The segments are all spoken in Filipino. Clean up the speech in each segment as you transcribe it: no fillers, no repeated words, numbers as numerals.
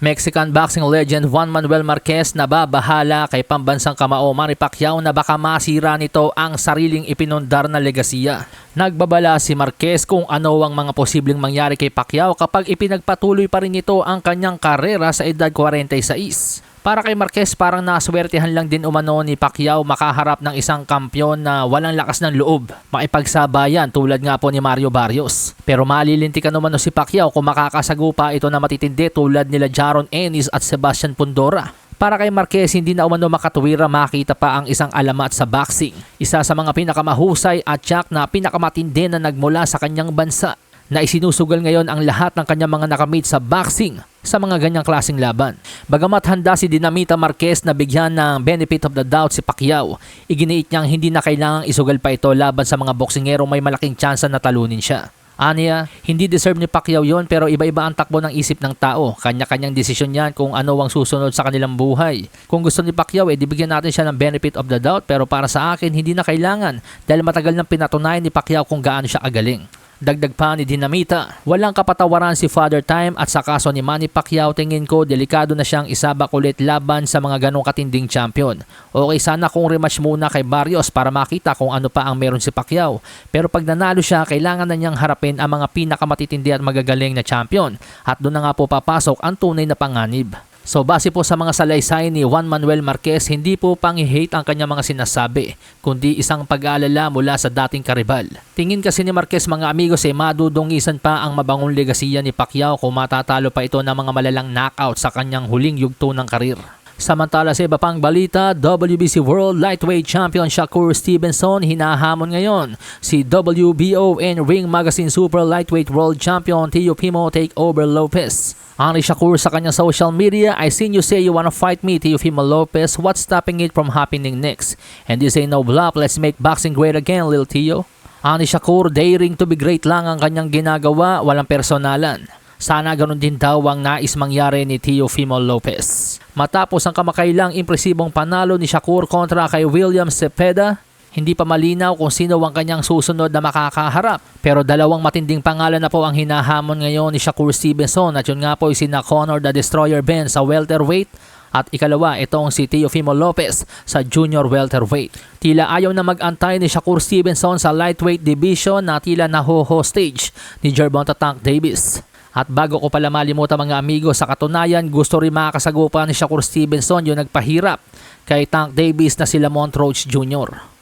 Mexican boxing legend Juan Manuel Marquez na babahala kay pambansang kamao Manny Pacquiao na baka masira nito ang sariling ipinundar na legasiya. Nagbabala si Marquez kung ano ang mga posibleng mangyari kay Pacquiao kapag ipinagpatuloy pa rin nito ang kanyang karera sa edad 46. Para kay Marquez, parang naswertehan lang din umano ni Pacquiao makaharap ng isang kampyon na walang lakas ng loob, makipagsabayan tulad nga po ni Mario Barrios. Pero malilintikan umano si Pacquiao kung makakasagupa ito na matitindi tulad nila Jaron Ennis at Sebastian Fundora. Para kay Marquez, hindi na umano makatuwira makita pa ang isang alamat sa boxing. Isa sa mga pinakamahusay at tiyak na pinakamatindi na nagmula sa kanyang bansa, na isinusugal ngayon ang lahat ng kanyang mga nakamit sa boxing sa mga ganyang klaseng laban. Bagamat handa si Dinamita Marquez na bigyan ng benefit of the doubt si Pacquiao, iginiit niyang hindi na kailangang isugal pa ito laban sa mga boksingerong may malaking tsansa na talunin siya. Aniya, hindi deserve ni Pacquiao yon, pero iba-iba ang takbo ng isip ng tao. Kanya-kanyang desisyon yan kung ano ang susunod sa kanilang buhay. Kung gusto ni Pacquiao, dibigyan natin siya ng benefit of the doubt, pero para sa akin, hindi na kailangan dahil matagal nang pinatunayan ni Pacquiao kung gaano siya kagaling. Dagdag pa ni Dinamita, walang kapatawaran si Father Time at sa kaso ni Manny Pacquiao, tingin ko delikado na siyang isabak ulit laban sa mga ganong katinding champion. Okay sana kung rematch muna kay Barrios para makita kung ano pa ang meron si Pacquiao. Pero pag nanalo siya, kailangan na niyang harapin ang mga pinakamatitindi at magagaling na champion. At doon na nga po papasok ang tunay na panganib. So base po sa mga salaysay ni Juan Manuel Marquez, hindi po pang-hate ang kanyang mga sinasabi, kundi isang pag-aalala mula sa dating karibal. Tingin kasi ni Marquez, mga amigos, madudungisan pa ang mabangong legasiya ni Pacquiao kung matatalo pa ito ng mga malalang knockout sa kanyang huling yugto ng karir. Samantala sa iba pang balita, WBC World Lightweight Champion Shakur Stevenson hinahamon ngayon si WBO and Ring Magazine Super Lightweight World Champion Teofimo Takeover Lopez. Ang Shakur sa kanyang social media, "I seen you say you wanna fight me, Teofimo Lopez. What's stopping it from happening next? And this ain't no bluff. Let's make boxing great again, Lil Teo." Ang Shakur, daring to be great lang ang kanyang ginagawa, walang personalan. Sana ganun din daw ang nais mangyari ni Teofimo Lopez. Matapos ang kamakailang impresibong panalo ni Shakur kontra kay William Cepeda, hindi pa malinaw kung sino ang kanyang susunod na makakaharap. Pero dalawang matinding pangalan na po ang hinahamon ngayon ni Shakur Stevenson, at yun nga po sina Conor the Destroyer Benn sa welterweight at ikalawa itong si Teofimo Lopez sa junior welterweight. Tila ayaw na mag-antay ni Shakur Stevenson sa lightweight division na tila naho-hostage ni Gervonta Tank Davis. At bago ko pala malimutan mga amigo, sa katunayan gusto rin makasagupa ni Shakur Stevenson yung nagpahirap kay Tank Davis na sila Montrose Jr.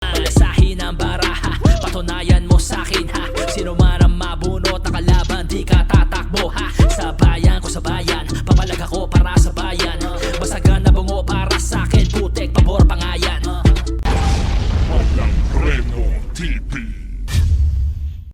Malasahin ang baraha, patunayan mo sa akin ha. Sino man ang mabunot na kalaban, di ka tatakbo ha. Sa bayan